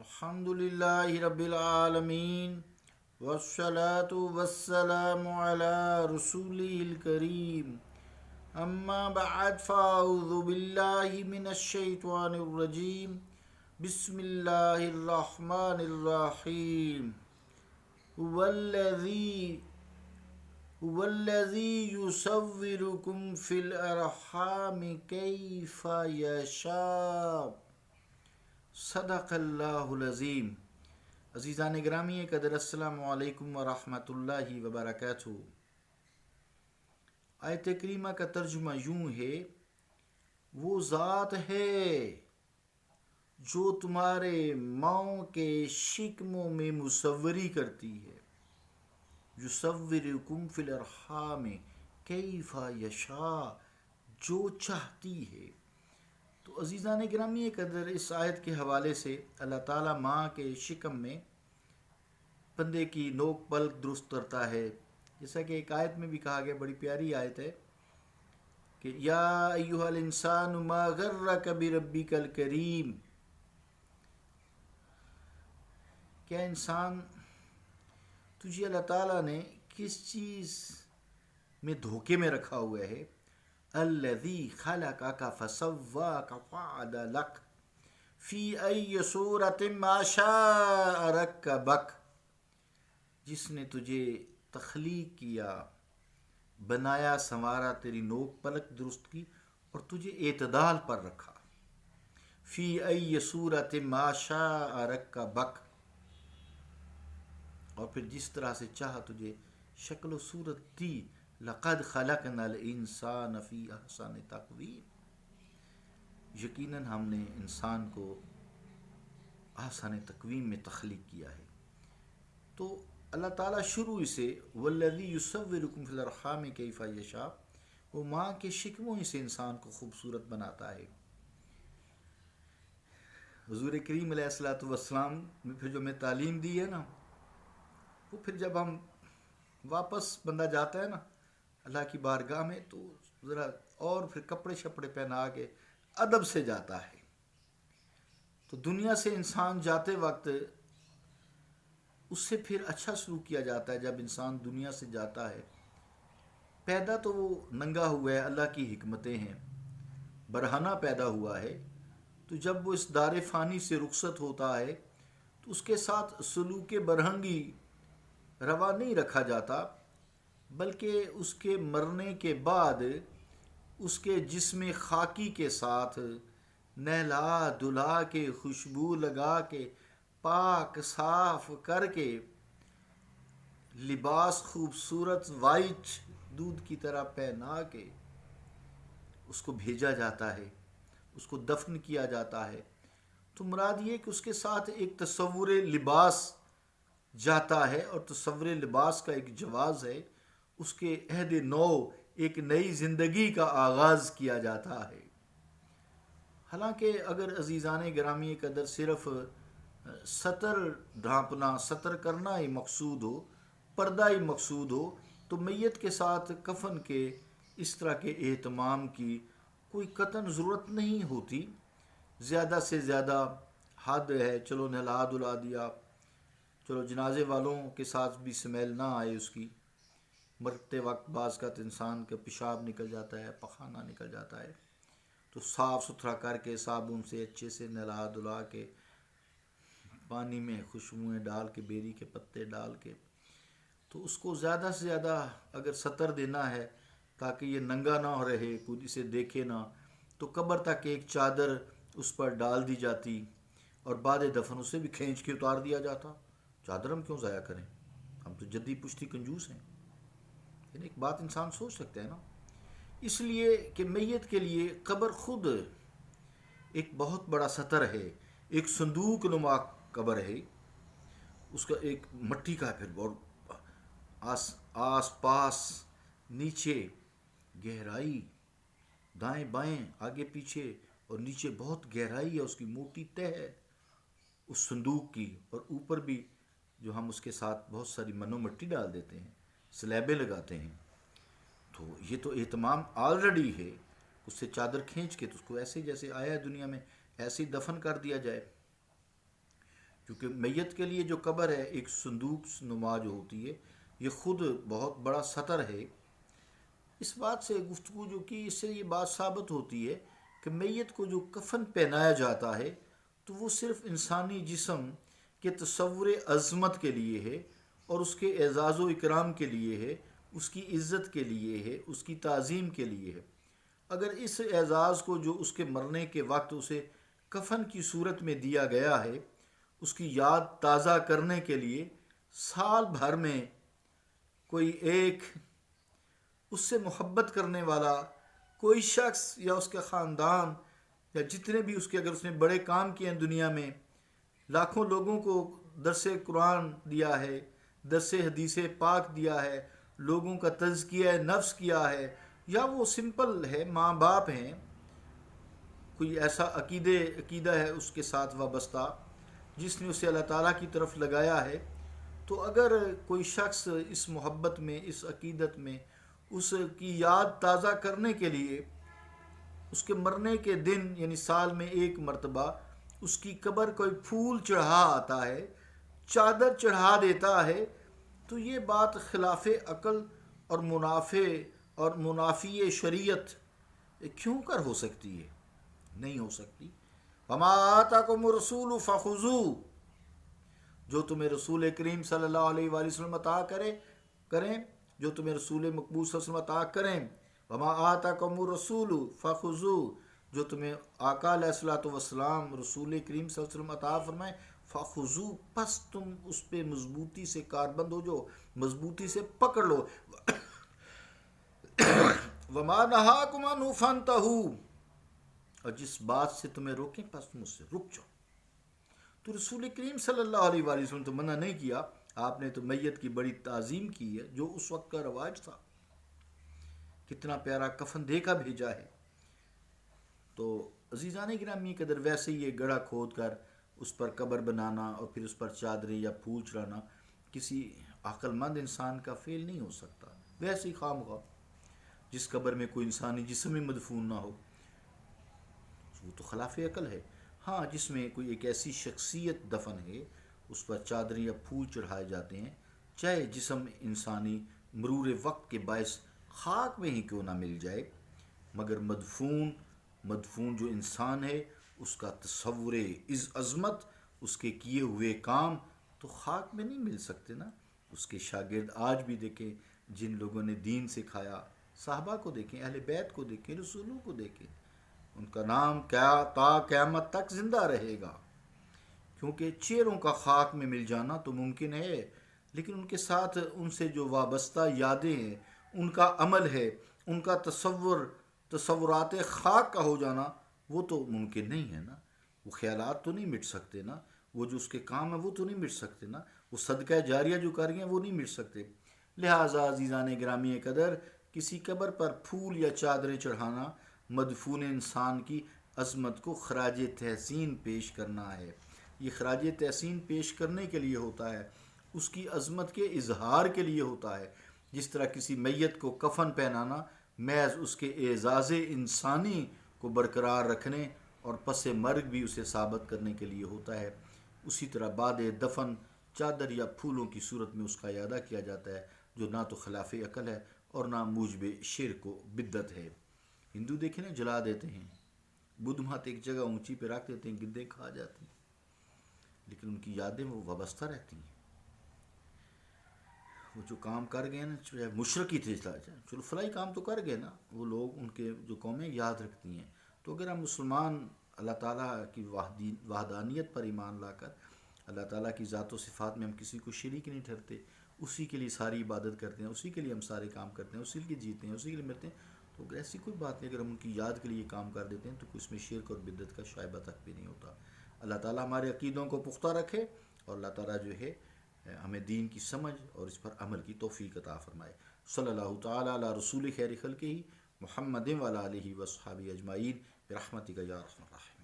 الحمدللہ رب العالمین والصلاة والسلام علی رسولہ الکریم اما بعد فاعوذ باللہ من الشیطان الرجیم بسم اللہ الرحمن الرحیم هو الذی یصورکم فی الارحام کیف یشاء صدق اللہ العظیم۔ عزیزان گرامی قدر، السلام علیکم ورحمۃ اللہ وبرکاتہ۔ آیت کریمہ کا ترجمہ یوں ہے: وہ ذات ہے جو تمہارے ماؤں کے شکموں میں مصوری کرتی ہے، یصورکم فی الارحام کیف یشاء، جو چاہتی ہے۔ تو عزیزان گرامی قدر، اس آیت کے حوالے سے اللہ تعالیٰ ماں کے شکم میں بندے کی نوک پلک درست کرتا ہے، جیسا کہ ایک آیت میں بھی کہا گیا، بڑی پیاری آیت ہے کہ یا ایھا الانسان ما غرک بربک الکریم، کیا انسان تجھے اللہ تعالیٰ نے کس چیز میں دھوکے میں رکھا ہوا ہے؟ الذی خلقک فسواک فعدلک فی ای صورت ما شاء رکبک، جس نے تجھے تخلیق کیا، بنایا، سنوارا، تیری نوک پلک درست کی اور تجھے اعتدال پر رکھا۔ فی ای صورت ما شاء رکبک، اور پھر جس طرح سے چاہا تجھے شکل و صورت دی۔ لقد خلقنا الانسان فی احسن تقویم، یقیناً ہم نے انسان کو احسن تقویم میں تخلیق کیا ہے۔ تو اللہ تعالیٰ شروع سے والذی یصورکم فی الارحام کیف یشاء، وہ ماں کے شکموں ہی سے انسان کو خوبصورت بناتا ہے۔ حضور کریم علیہ الصلوۃ والسلام نے پھر جو ہمیں تعلیم دی ہے نا، وہ پھر جب ہم واپس بندہ جاتا ہے نا اللہ کی بارگاہ میں، تو ذرا اور پھر کپڑے شپڑے پہنا کے ادب سے جاتا ہے۔ تو دنیا سے انسان جاتے وقت اس سے پھر اچھا سلوک کیا جاتا ہے۔ جب انسان دنیا سے جاتا ہے، پیدا تو وہ ننگا ہوا ہے، اللہ کی حکمتیں ہیں، برہنہ پیدا ہوا ہے، تو جب وہ اس دار فانی سے رخصت ہوتا ہے تو اس کے ساتھ سلوک برہنگی روا نہیں رکھا جاتا، بلکہ اس کے مرنے کے بعد اس کے جسم خاکی کے ساتھ نہلا دھلا کے، خوشبو لگا کے، پاک صاف کر کے، لباس خوبصورت وائٹ دودھ کی طرح پہنا کے اس کو بھیجا جاتا ہے، اس کو دفن کیا جاتا ہے۔ تو مراد یہ کہ اس کے ساتھ ایک تصور لباس جاتا ہے، اور تصور لباس کا ایک جواز ہے، اس کے عہد نو، ایک نئی زندگی کا آغاز کیا جاتا ہے۔ حالانکہ اگر عزیزان گرامی قدر صرف سطر ڈھانپنا، سطر کرنا ہی مقصود ہو، پردہ ہی مقصود ہو، تو میت کے ساتھ کفن کے اس طرح کے اہتمام کی کوئی قطعاً ضرورت نہیں ہوتی۔ زیادہ سے زیادہ حد ہے، چلو نہلا دھلا دیا، چلو جنازے والوں کے ساتھ بھی سمیل نہ آئے اس کی۔ مرتے وقت بعض کا انسان کا پیشاب نکل جاتا ہے، پخانہ نکل جاتا ہے، تو صاف ستھرا کر کے صابن سے اچھے سے نہلا دھلا کے، پانی میں خوشبوئیں ڈال کے، بیری کے پتے ڈال کے، تو اس کو زیادہ سے زیادہ اگر سطر دینا ہے تاکہ یہ ننگا نہ رہے، کوئی اسے دیکھے نہ، تو قبر تک ایک چادر اس پر ڈال دی جاتی، اور بعد دفن اسے بھی کھینچ کے اتار دیا جاتا۔ چادر ہم کیوں ضائع کریں؟ ہم تو جدی پشتی کنجوس ہیں۔ یعنی ایک بات انسان سوچ سکتے ہیں نا، اس لیے کہ میت کے لیے قبر خود ایک بہت بڑا سطر ہے، ایک صندوق نما قبر ہے، اس کا ایک مٹی کا پھر بہت آس پاس نیچے گہرائی، دائیں بائیں آگے پیچھے، اور نیچے بہت گہرائی ہے، اس کی موٹی تہ ہے اس صندوق کی، اور اوپر بھی جو ہم اس کے ساتھ بہت ساری منو مٹی ڈال دیتے ہیں، سلیبیں لگاتے ہیں۔ تو یہ تو اہتمام آلریڈی ہے، اس سے چادر کھینچ کے تو اس کو ایسے جیسے آیا ہے دنیا میں ایسے ہی دفن کر دیا جائے۔ کیونکہ میت کے لیے جو قبر ہے ایک صندوق نما جو ہوتی ہے، یہ خود بہت بڑا سطر ہے۔ اس بات سے گفتگو جو کی، اس سے یہ بات ثابت ہوتی ہے کہ میت کو جو کفن پہنایا جاتا ہے تو وہ صرف انسانی جسم کے تصور عظمت کے لیے ہے اور اس کے اعزاز و اکرام کے لیے ہے، اس کی عزت کے لیے ہے، اس کی تعظیم کے لیے ہے۔ اگر اس اعزاز کو جو اس کے مرنے کے وقت اسے کفن کی صورت میں دیا گیا ہے، اس کی یاد تازہ کرنے کے لیے سال بھر میں کوئی ایک اس سے محبت کرنے والا کوئی شخص یا اس کا خاندان یا جتنے بھی اس کے، اگر اس نے بڑے کام کیے ہیں دنیا میں، لاکھوں لوگوں کو درس قرآن دیا ہے، درس حدیث پاک دیا ہے، لوگوں کا تزکیہ نفس کیا ہے، یا وہ سمپل ہے، ماں باپ ہیں، کوئی ایسا عقیدہ ہے اس کے ساتھ وابستہ جس نے اسے اللہ تعالیٰ کی طرف لگایا ہے، تو اگر کوئی شخص اس محبت میں، اس عقیدت میں، اس کی یاد تازہ کرنے کے لیے اس کے مرنے کے دن یعنی سال میں ایک مرتبہ اس کی قبر کوئی پھول چڑھا آتا ہے، چادر چڑھا دیتا ہے، تو یہ بات خلاف عقل اور منافی شریعت کیوں کر ہو سکتی ہے؟ نہیں ہو سکتی۔ وما آتاکم الرسول فخذوہ، جو تمہیں رسول کریم صلی اللہ علیہ وآلہ وسلم عطا کریں، جو تمہیں رسول مقبول صلی اللہ علیہ وسلم عطا کریں، وما آتاکم الرسول فخذوہ، جو تمہیں آقا علیہ الصلوۃ والسلام رسول کریم صلی اللہ علیہ وسلم عطا فرمائیں، فخذوہ، پس تم اس پہ مضبوطی سے کاربند ہو جاؤ، مضبوطی سے پکڑ لو۔ وما نہاکم عنہ فانتہوا، اور جس بات سے تمہیں روکیں پس تم اس سے رک جاؤ۔ تو رسول کریم صلی اللہ علیہ وآلہ وسلم تو منع نہیں کیا، آپ نے تو میت کی بڑی تعظیم کی ہے، جو اس وقت کا رواج تھا۔ کتنا پیارا کفن دے کر بھیجا ہے۔ تو عزیزان گرامی قدر، ویسے یہ گڑھا کھود کر اس پر قبر بنانا اور پھر اس پر چادریں یا پھول چڑھانا کسی عقل مند انسان کا فعل نہیں ہو سکتا۔ ویسے ہی خواہ جس قبر میں کوئی انسانی جسم میں مدفون نہ ہو، وہ تو خلاف عقل ہے۔ ہاں، جس میں کوئی ایک ایسی شخصیت دفن ہے، اس پر چادریں یا پھول چڑھائے جاتے ہیں، چاہے جسم انسانی مرور وقت کے باعث خاک میں ہی کیوں نہ مل جائے، مگر مدفون جو انسان ہے، اس کا تصور عظمت، اس کے کیے ہوئے کام تو خاک میں نہیں مل سکتے نا۔ اس کے شاگرد آج بھی دیکھیں، جن لوگوں نے دین سکھایا، صحابہ کو دیکھیں، اہل بیت کو دیکھیں، رسولوں کو دیکھیں، ان کا نام تا قیامت تک زندہ رہے گا، کیونکہ چہروں کا خاک میں مل جانا تو ممکن ہے، لیکن ان کے ساتھ ان سے جو وابستہ یادیں ہیں، ان کا عمل ہے، ان کا تصورات خاک کا ہو جانا، وہ تو ممکن نہیں ہے نا۔ وہ خیالات تو نہیں مٹ سکتے نا، وہ جو اس کے کام ہیں وہ تو نہیں مٹ سکتے نا، وہ صدقہ جاریہ جو کر رہی ہیں وہ نہیں مٹ سکتے۔ لہٰذا عزیزان گرامی قدر، کسی قبر پر پھول یا چادریں چڑھانا مدفون انسان کی عظمت کو خراج تحسین پیش کرنا ہے۔ یہ خراج تحسین پیش کرنے کے لیے ہوتا ہے، اس کی عظمت کے اظہار کے لیے ہوتا ہے۔ جس طرح کسی میت کو کفن پہنانا محض اس کے اعزاز انسانی کو برقرار رکھنے اور پس مرگ بھی اسے ثابت کرنے کے لیے ہوتا ہے، اسی طرح بعد دفن چادر یا پھولوں کی صورت میں اس کا اعادہ کیا جاتا ہے، جو نہ تو خلاف عقل ہے اور نہ موجب شرک و بدعت ہے۔ ہندو دیکھیں نا، جلا دیتے ہیں، بدھ مات ایک جگہ اونچی پہ رکھ دیتے ہیں، گدے کھا جاتے ہیں، لیکن ان کی یادیں وہ وابستہ رہتی ہیں۔ وہ جو کام کر گئے نا، چاہے مشرک ہی تھے، چلو فلائی کام تو کر گئے نا، وہ لوگ ان کے جو قومیں یاد رکھتی ہیں۔ تو اگر ہم مسلمان اللہ تعالیٰ کی وحدانیت پر ایمان لا کر اللہ تعالیٰ کی ذات و صفات میں ہم کسی کو شریک نہیں ٹھہرتے، اسی کے لیے ساری عبادت کرتے ہیں، اسی کے لیے ہم سارے کام کرتے ہیں، اسی کے لیے جیتے ہیں، اسی کے لیے مرتے ہیں، تو اگر ایسی کوئی بات نہیں، اگر ہم ان کی یاد کے لیے کام کر دیتے ہیں تو اس میں شرک اور بدعت کا شائبہ تک بھی نہیں ہوتا۔ اللہ تعالیٰ ہمارے عقیدوں کو پختہ رکھے اور اللہ تعالیٰ جو ہے ہمیں دین کی سمجھ اور اس پر عمل کی توفیق عطا فرمائے۔ صلی اللہ تعالیٰ علی رسول خیر خلقہ محمد وعلی آلہ وصحبہ اجمعین برحمتک یا ارحم الراحمین۔